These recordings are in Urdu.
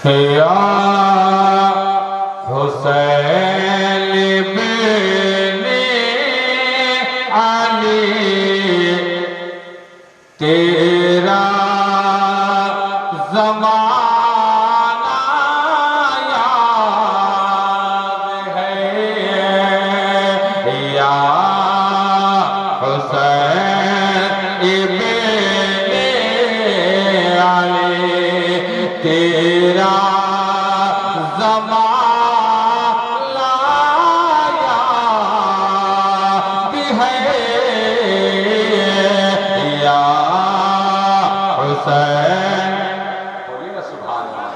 یا حسین بن علی تیرا زمانہ یاد ہے یا حسین بن علی تیرا زمانہ یاد ہے یا حسین۔ بولیے نا سبحان اللہ۔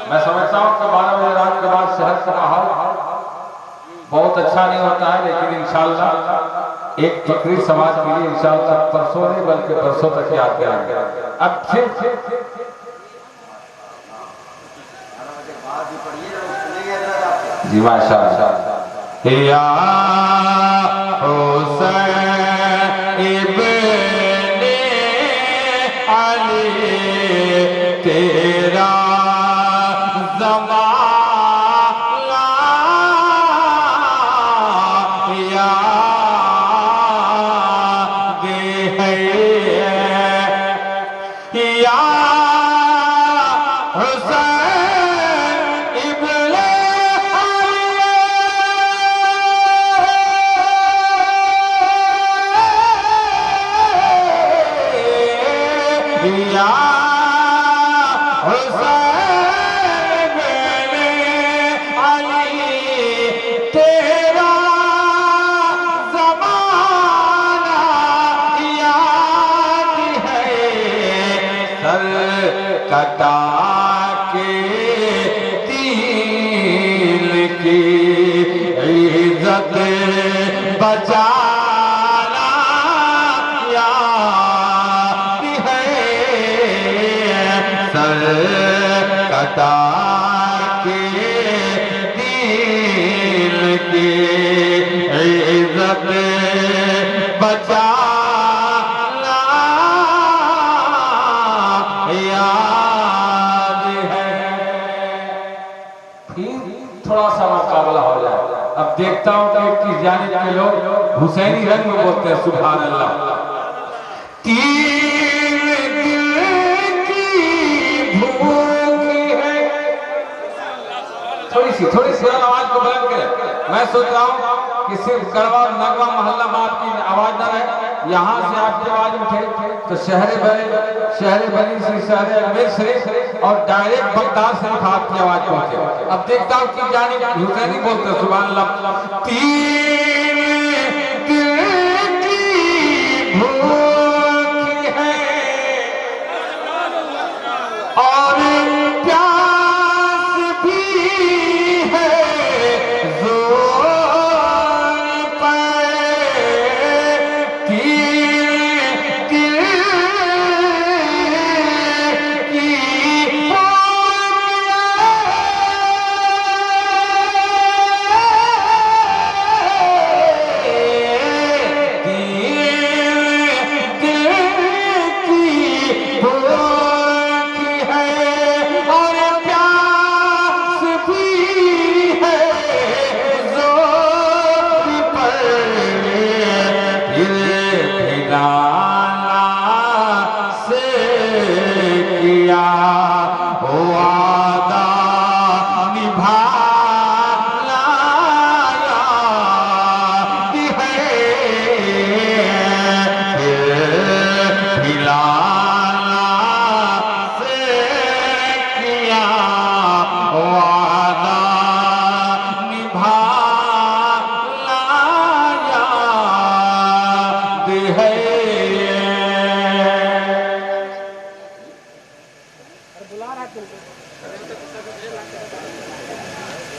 میں سمجھتا ہوں کہ 12 بجے رات کے بعد شہر کا ماحول بہت اچھا نہیں ہوتا ہے، لیکن انشاءاللہ ایک تقریر سماج کے لیے انشاءاللہ پرسوں نہیں بلکہ پرسوں تک یاد کریں گے۔ اب پھر جی ماشاءاللہ۔ یا حسین بن علی تیرا زمانہ یاد ہے یا حسین ابن علی یا حسین بن علی تیرا زمانہ یاد ہے سر کٹا کے دین کی عزت بچانا یاد ہے سر کٹا کے دین کی عزت بچانا یاد ہے۔ پھر تھوڑا سا مقابلہ ہو جائے۔ اب دیکھتا ہوں کہ کس جانب کے لوگ حسینی رنگ میں بولتے ہیں سبحان اللہ۔ تین دل کی بھوک ہے، تھوڑی سی آواز کو بلند کریں۔ میں سوچ رہا ہوں کہ صرف کروا نغمہ محلہ میں آپ کی آواز نہ رہے، یہاں سے آپ کی آواز اٹھے تو شہر بنی سے شہر اجمیر شریف اور ڈائریکٹ بغداد شریف آپ کی آواز پہنچے۔ اب دیکھتا ہوں کہ جانب حسینی بولتے ہیں سبحان اللہ۔ تین دل کی بھوک ہے اور پیاس بھی ہے زور پر، تین دل کی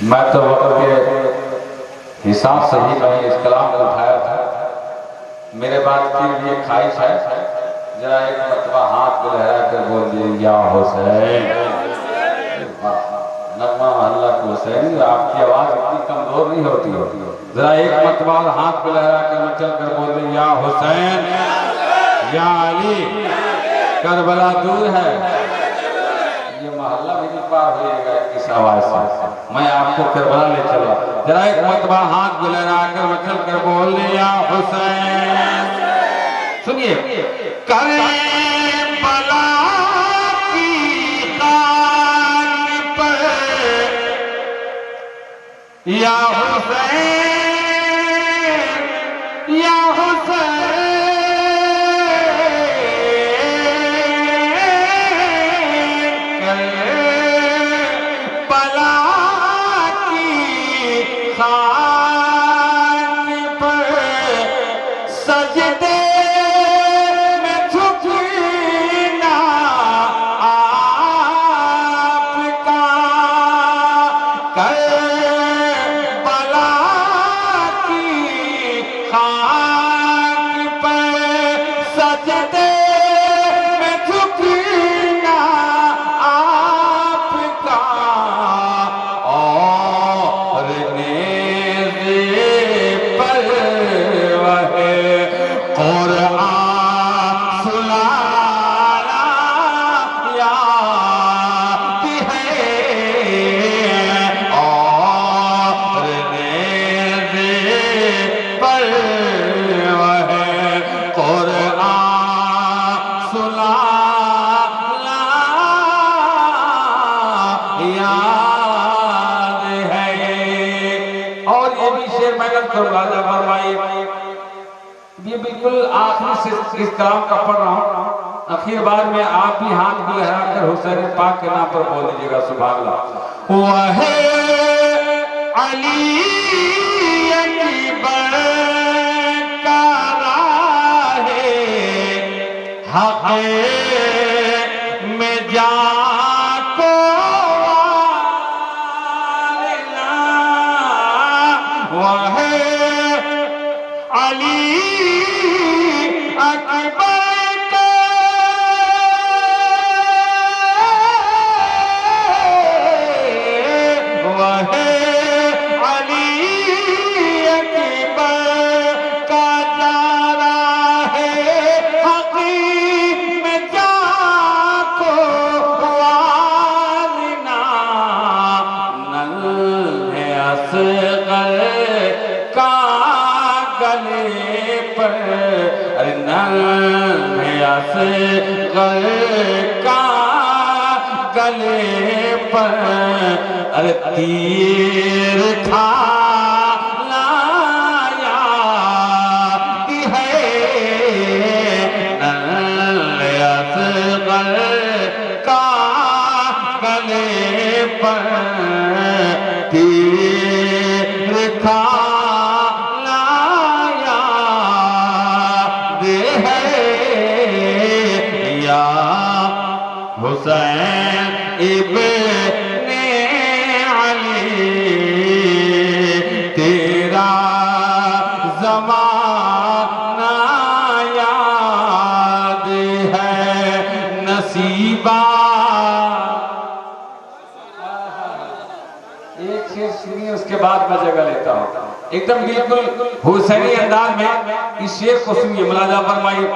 میں تو وقت کے حساب سے ہی میں اس کلام کو اٹھایا تھا۔ میرے بعد پھر یہ خواہش ہے ذرا ایک مرتبہ ہاتھ کو لہرا کر بول دیے یا حسین۔ نغمہ محلہ کو حسین، آپ کی آواز اتنی کمزور نہیں ہوتی ذرا ایک مرتبہ ہاتھ کو لہرا کر مچل کر بول دیے یا حسین یا علی، کربلا دور ہے۔ یہ محلہ بھی نہیں سوار ہوئے گا اس آواز سے، میں آپ کو کربلا لے چلا۔ ذرا ایک مرتبہ ہاتھ کو لہرا کر مچل کر بولے یا حسین، سنیے، کربلا کی خاک پر یا حسین یا حسین، کربلا کی خاک پر سجدے میں جھکنا آپ کا، کربلا کی خاک پر سجدے میں جھکنا آپ کا، اور نیزے پر وہ قرآن سنانا یاد ہے، اور نیزے پر وہ قرآن سنانا یاد ہے۔ اور یہ بھی شعر میں نے ملاحظہ فرمائی، یہ بالکل آخری سے اس کلام کا پڑھ رہا ہوں، اخیر بار میں آپ بھی ہاتھ کو لہرا کر حسین پاک کے نام پر بول دیجیے گا سبحان اللہ۔ وہ ہے علی اکبر کا راہ حق میں جا کو والنا، وہ ہے علی اکبر کا وہ ہے علی اکبر کا جا رہا ہے حق میں جا کو والنا، ننھے اصغر کا گلے پر، ارے ننھے اصغر کا گلے پر، ارے تیر کھانا یاد ہے، ننھے اصغر کا گلے پر تیر کھانا یاد ہے، یا حسین ابن علی تیرا زمانہ یاد ہے، نصیبہ۔ ایک شعر سنیے اس کے بعد میں جگہ لیتا ہوں، ایک دم بالکل حسینی انداز میں اس شعر کو سنیے، ملاحظہ فرمائیے۔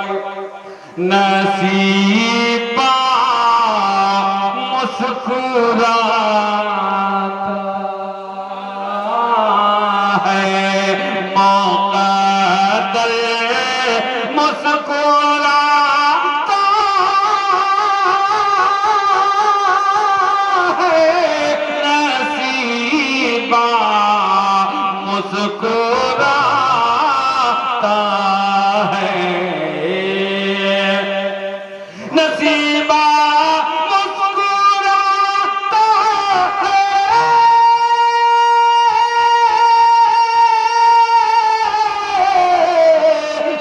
نصیبہ مسکراتا ہے، مقدر مسکراتا ہے، نصیبہ مسکراتا ہے، نصیبہ مسکراتا ہے،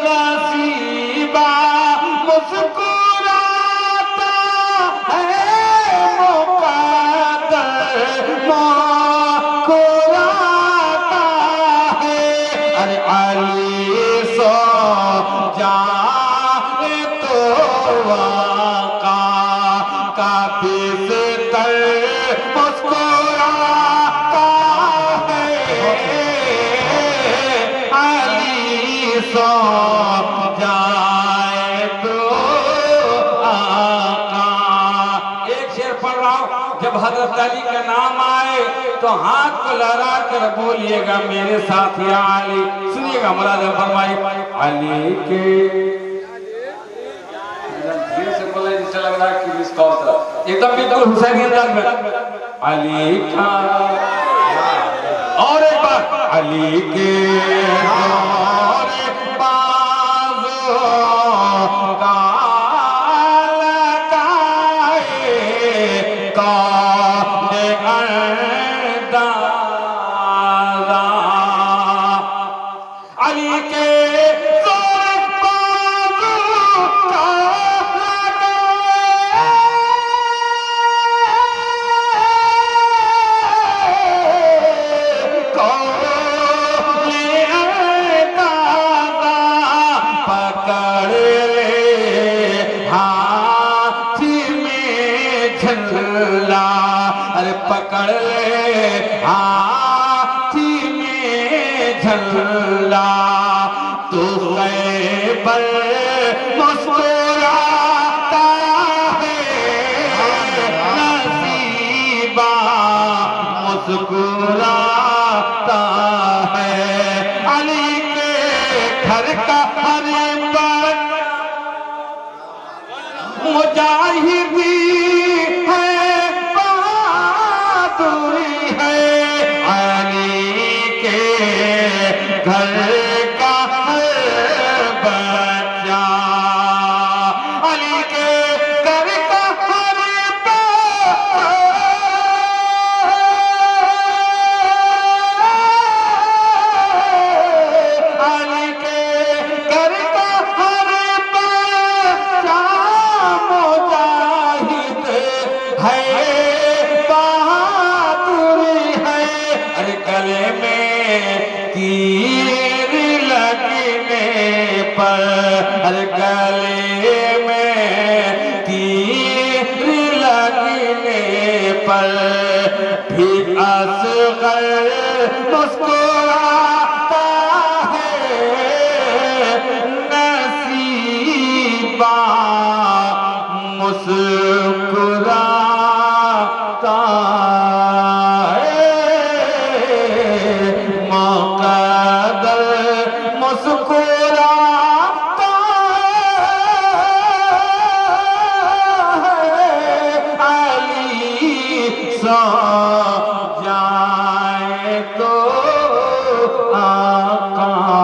نصیبہ مسکراتا ہے، مقدر مسکراتا ہے، ارے علی سو جائے تو آقا کا بستر مسکراتا ہے، علی سو جائے تو آقا۔ ایک شعر پڑھ رہا ہوں، جب حضرت حضرت علی کا نام آئے تو ہاتھ کو لہرا کر بولیے گا میرے ساتھ یا علی. سنیے گا مولا نے فرمائی علی کے دھیر سے بولے جسے لگ رہا ہے کہ اس کال تھا ایک دم بالکل حسینی انداز میں علی کا اور ایک بار علی کے اور بازو کا پکڑ لے ہاتھی میں جھلا تو خیبر مسکراتا ہے نصیبہ مسکراتا ہے علی کے گھر کا ہر بچہ مجاہدی گلے میں تیر لگنے پر بھی اصغر مسکراتا ہے نصیبہ مسکراتا ہے مقدر مسکراتا جائے تو آقا